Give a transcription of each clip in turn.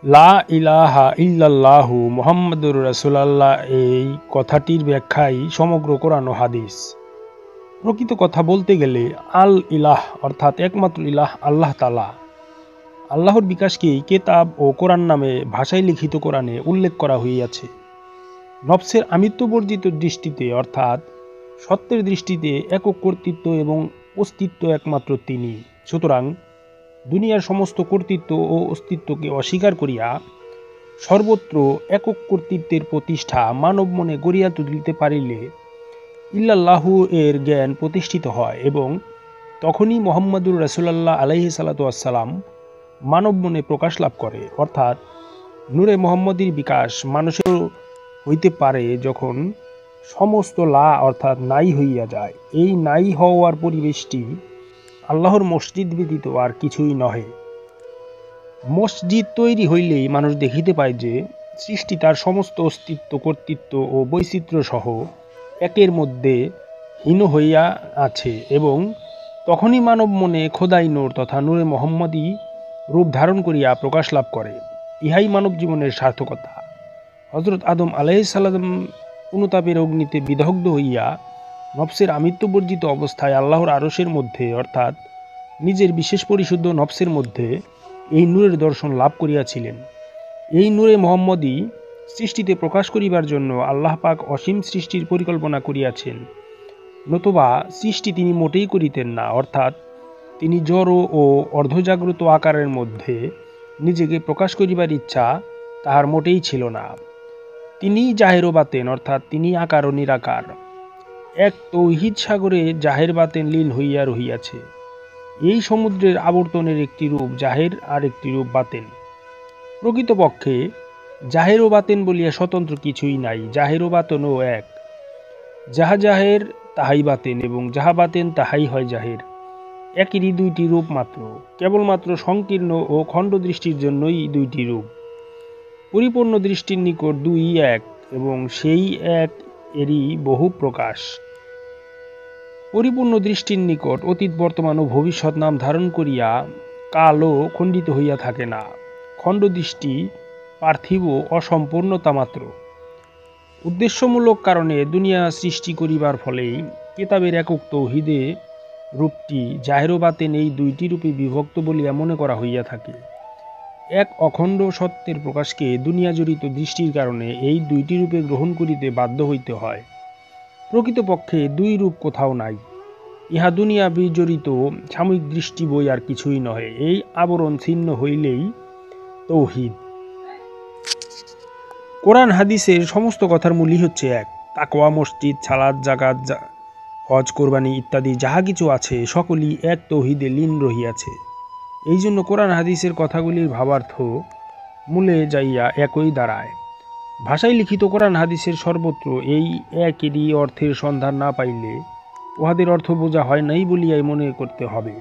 লা ইলাহা ইল্লাল্লাহু মুহাম্মাদুর রাসূলুল্লাহ এই কথাটির ব্যাখ্যাই সমগ্র কোরআন ও হাদিস। প্রকৃত কথা বলতে গেলে আল ইলাহ অর্থাৎ একমাত্র ইলাহ আল্লাহ তাআলা। আল্লাহর বিকাশকেই কেতাব ও কোরআন নামে ভাষায় লিখিত কোরআনে উল্লেখ করা হইয়াছে। নফসের আমিত্ববর্জিত দৃষ্টিতে অর্থাৎ সত্যের দৃষ্টিতে একক কর্তৃত্ব এবং অস্তিত্ব একমাত্র তিনি। সুতরাং দুনিয়ার সমস্ত কর্তৃত্ব ও অস্তিত্বকে অস্বীকার করিয়া সর্বত্র একক কর্তৃত্বের প্রতিষ্ঠা মানব মনে গড়িয়া তুলিতে পারিলে ইল্লাল্লাহু এর জ্ঞান প্রতিষ্ঠিত হয় এবং তখনই মুহাম্মাদুর রাসূলুল্লাহ আলাইহিস সালাতু ওয়াস সালাম মানব মনে প্রকাশ লাভ করে। অর্থাৎ নূরে মুহাম্মদীর বিকাশ মানুষের হইতে পারে যখন সমস্ত লা অর্থাৎ নাই হইয়া যায়। এই নাই হওয়ার পরিবেশটি আল্লাহর মসজিদ ব্যতীত আর কিছুই নহে। মসজিদ তৈরি হইলেই মানুষ দেখিতে পায় যে সৃষ্টি তার সমস্ত অস্তিত্ব, কর্তৃত্ব ও বৈচিত্র্য সহ একের মধ্যে হীন হইয়া আছে এবং তখনই মানব মনে খোদাই নূর তথা নূরে মুহাম্মদী রূপ ধারণ করিয়া প্রকাশ লাভ করে। ইহাই মানব জীবনের সার্থকতা। হযরত আদম আলাইহিস সালাম অনুতাপের অগ্নিতে বিদগ্ধ হইয়া নফসের আমিত্ববর্জিত অবস্থায় আল্লাহর আরশের মধ্যে অর্থাৎ নিজের বিশেষ পরিশুদ্ধ নফসের মধ্যে এই নূরের দর্শন লাভ করিয়াছিলেন। এই নূরে মুহাম্মদী সৃষ্টিতে প্রকাশ করিবার জন্য আল্লাহ পাক অসীম সৃষ্টির পরিকল্পনা করিয়াছেন, নতুবা সৃষ্টি তিনি মোটেই করিতেন না। অর্থাৎ তিনি জড় ও অর্ধজাগ্রত আকারের মধ্যে নিজেকে প্রকাশ করিবার ইচ্ছা তাহার মোটেই ছিল না। তিনি জাহের ও বাতেন অর্থাৎ তিনি আকার ও নিরাকার। এক তৌহিদ সাগরে জাহের বাতেন লীন হইয়া রহিয়াছে। এই সমুদ্রের আবর্তনের একটি রূপ জাহের আর একটি রূপ বাতেন। প্রকৃতপক্ষে জাহের ও বাতেন বলিয়া স্বতন্ত্র কিছুই নাই। জাহের ও বাতেনও এক। যাহা জাহের তাহাই বাতেন এবং যাহা বাতেন তাহাই হয় জাহের। একেরই দুইটি রূপ মাত্র, কেবলমাত্র সংকীর্ণ ও খণ্ড দৃষ্টির জন্যই দুইটি রূপ। পরিপূর্ণ দৃষ্টির নিকট দুই এক এবং সেই এক এরই বহু প্রকাশ। পরিপূর্ণ দৃষ্টির নিকট অতীত বর্তমান ও ভবিষ্যৎ নাম ধারণ করিয়া কালও খণ্ডিত হইয়া থাকে না। খণ্ড দৃষ্টি পার্থিব অসম্পূর্ণতা মাত্র। উদ্দেশ্যমূলক কারণে দুনিয়া সৃষ্টি করিবার ফলেই কেতাবের একক তৌহিদে রূপটি জাহের ও বাতেন এই দুইটি রূপে বিভক্ত বলিয়া মনে করা হইয়া থাকে। এক অখণ্ড সত্যের প্রকাশকে দুনিয়া জড়িত দৃষ্টির কারণে এই দুইটি রূপে গ্রহণ করিতে বাধ্য হইতে হয়। প্রকৃতপক্ষে দুই রূপ কোথাও নাই। ইহা দুনিয়া বিজড়িত সাময়িক দৃষ্টি বই আর কিছুই নহে। এই আবরণ ছিন্ন হইলেই তৌহিদ। কোরআন হাদিসের সমস্ত কথার মূলই হচ্ছে এক। তাকওয়া, মসজিদ, সালাত, যাকাত, হজ, কোরবানি ইত্যাদি যাহা কিছু আছে সকলই এক তৌহিদে লীন রহিয়াছে। এই জন্য কোরআন হাদিসের কথাগুলির ভাবার্থ মূলে যাইয়া একই দাঁড়ায়। ভাষায় লিখিত কোরআন হাদিসের সর্বত্র এই একেরই অর্থের সন্ধান না পাইলে উহাদের অর্থ বোঝা হয় নাই বলিয়াই মনে করতে হবে।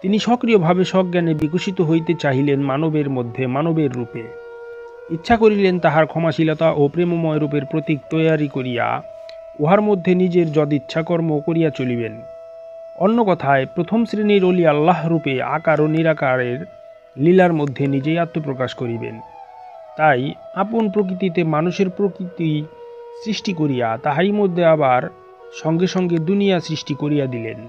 তিনি সক্রিয়ভাবে সজ্ঞানে বিকশিত হইতে চাহিলেন মানবের মধ্যে মানবের রূপে। ইচ্ছা করিলেন তাহার ক্ষমাশীলতা ও প্রেমময় রূপের প্রতীক তৈয়ারি করিয়া উহার মধ্যে নিজের যদিচ্ছা কর্ম করিয়া চলিবেন। অন্য কথায় প্রথম শ্রেণীর অলি আল্লাহ রূপে আকার ও নিরাকারের লীলার মধ্যে নিজেই আত্মপ্রকাশ করিবেন। তাই আপন প্রকৃতিতে মানুষের প্রকৃতি সৃষ্টি করিয়া তাহারই মধ্যে আবার সঙ্গে সঙ্গে দুনিয়া সৃষ্টি করিয়া দিলেন।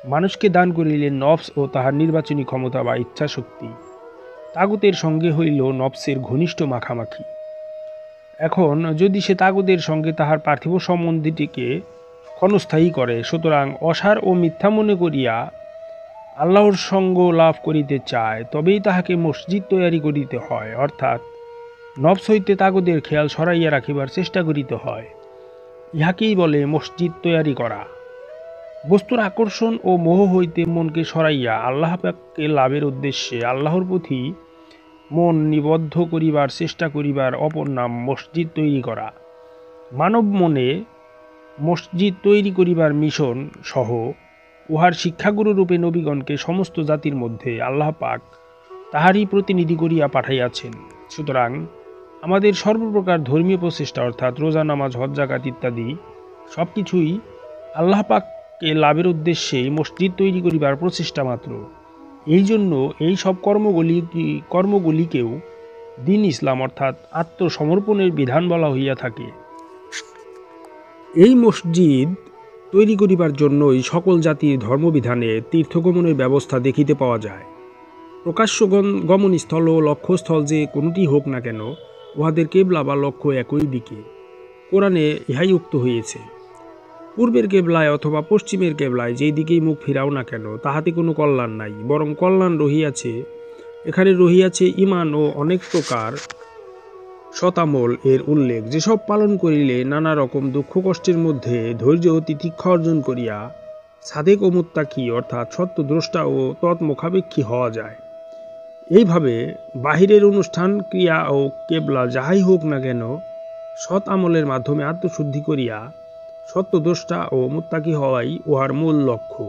মানুষকে দান করিলেন নফস ও তাহার নির্বাচনী ক্ষমতা বা ইচ্ছা শক্তি। তাগুতের সঙ্গে হইল নফসের ঘনিষ্ঠ মাখামাখি। এখন যদি সে তাগুতের সঙ্গে তাহার পার্থিব সম্বন্ধটিকে ক্ষণস্থায়ী করে, সুতরাং অসার ও মিথ্যা মনে করিয়া আল্লাহর সঙ্গ লাভ করিতে চায়, তবেই তাহাকে মসজিদ তৈয়ারি করিতে হয়। অর্থাৎ নফস হইতে তাগুতের খেয়াল সরাইয়া রাখিবার চেষ্টা করিতে হয়। ইহাকেই বলে মসজিদ তৈয়ারি করা। বস্তুর আকর্ষণ ও মোহ হইতে মনকে সরাইয়া আল্লাহ পাককে লাভের উদ্দেশ্যে আল্লাহর প্রতি মন নিবদ্ধ করিবার চেষ্টা করিবার অপর নাম মসজিদ তৈরি করা। মানব মনে মসজিদ তৈরি করিবার মিশন সহ উহার শিক্ষাগুরু রূপে নবীগণকে সমস্ত জাতির মধ্যে আল্লাহ পাক তাহারই প্রতিনিধি করিয়া পাঠাইয়াছেন। সুতরাং আমাদের সর্বপ্রকার ধর্মীয় প্রচেষ্টা অর্থাৎ রোজা, নামাজ, হজ, যাকাত ইত্যাদি সব কিছুই আল্লাহ পাককে লাভের উদ্দেশ্যে মসজিদ তৈরি করিবার প্রচেষ্টা মাত্র। এই জন্য এই সব কর্মগুলিকেও দিন ইসলাম অর্থাৎ আত্মসমর্পণের বিধান বলা হইয়া থাকে। এই মসজিদ তৈরি করিবার জন্যই সকল জাতির ধর্মবিধানে তীর্থগমনের ব্যবস্থা দেখিতে পাওয়া যায়। প্রকাশ্য গমনস্থল ও লক্ষ্যস্থল যে কোনোটি হোক না কেন, উহাদের কেবলা বা লক্ষ্য একই দিকে। কোরআনে ইহাই উক্ত হইয়াছে, পূর্বের কেবলায় অথবা পশ্চিমের কেবলায় যেই দিকেই মুখ ফিরাও না কেন, তাহাতে কোনো কল্যাণ নাই, বরং কল্যাণ রহিয়াছে, এখানে রহিয়াছে ঈমান ও অনেক প্রকার শতামল এর উল্লেখ, যেসব পালন করিলে নানা রকম দুঃখ কষ্টের মধ্যে ধৈর্য ও তিতিক্ষা অর্জন করিয়া সাদেক ও মুত্তাকি অর্থাৎ সত্যদ্রষ্টা ও তৎমুখাপেক্ষী হওয়া যায়। এইভাবে বাহিরের অনুষ্ঠান ক্রিয়া ও কেবলা যাহাই হোক না কেন, সৎ আমলের মাধ্যমে আত্মশুদ্ধি করিয়া সত্যদ্রষ্টা ও মুত্তাকি হওয়াই উহার মূল লক্ষ্য।